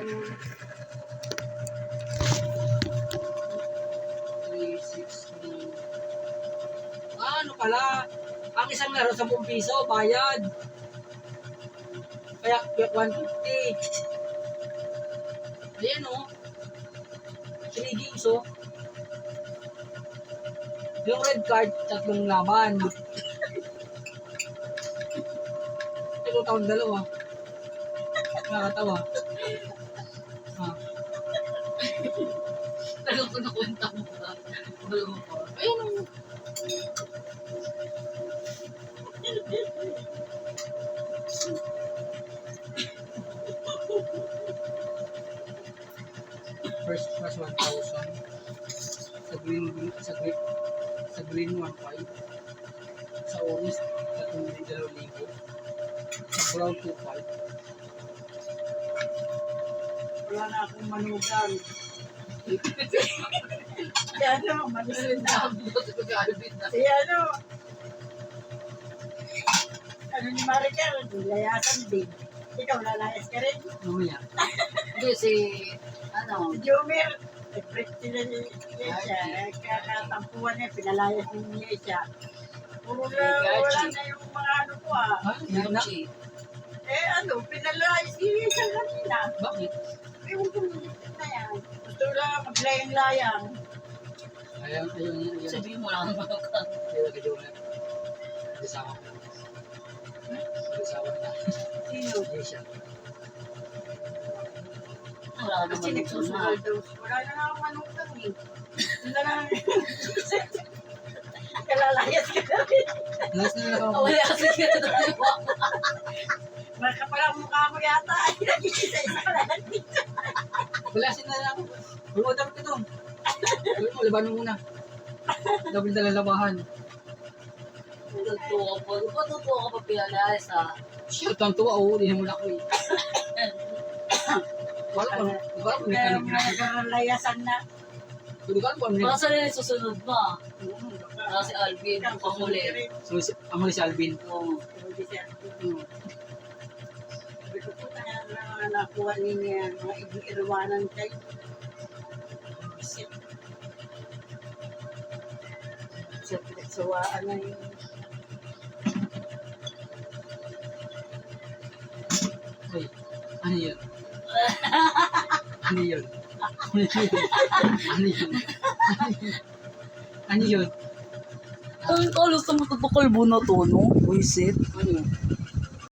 360. Ano pala? Ang isang laro 10 piso, bayad. Kaya 150. Ayan o. 3 games o. Yung red card, 3 laban. Ito taon dalawa. Nakakatawa. Talagang ko nakwenta mo ba? Dalawa pa. Ayun o. First class 1,000. Sa green 1,500. Sa orange 3,200. Sa brown 2,500. Wala na akong manugan. Yan o, manugan na. Si ano, ni Maricar, layasan din. Ikaw, lalayas ka rin. Mamaya. Hindi, si, ano, Si Jomer, nag-break sila ni Yesha. Kakatampuan niya, pinalayas ni Yesha. Puro na, wala na yung mga ano ko Ha? Hindi na? Yoshi. Pinalayas ni Yesha kanina. Bakit? Ewan ko na yan. Gusto lang maglayang-layang. Ayun. Sabihin mo lang naman ka. Ayun, kaya na. Nag-asawa ko. Nag-asawa na. Sino? Hindi siya. Wala Kasi naman nagsusugal daw. Wala na nga akong manugang eh. Wala na. Kalalayas ka na rin. Last na lang ako. Wala kasi ka na tayo. Baka pala mukha mo yata. Ay, nag-isa-isa ka lang dito. Lasin na lang ako. Hulwadar ko ito. Gawin mo, labanan muna. Double dalalabahan. Totoo ka pa. Ba't totoo ka pa pinalayas ha? Shit, ang tuwa. Uulihin mo na ako eh. Wala ko. Wala ko. Nagkakalayasan na. Wala ko. Baka sa rin susunod pa. Baka si Alvin, panguli. So, ang muli si Alvin. Oo. Sabi ko po na nakuha niya mga irwanan kayo. Sa pinagsawaan na yun. Uy, ano yun? Ano yun? Ano yun? Ang kalos na matutukal mo na to, no? Wisit. Ano yun?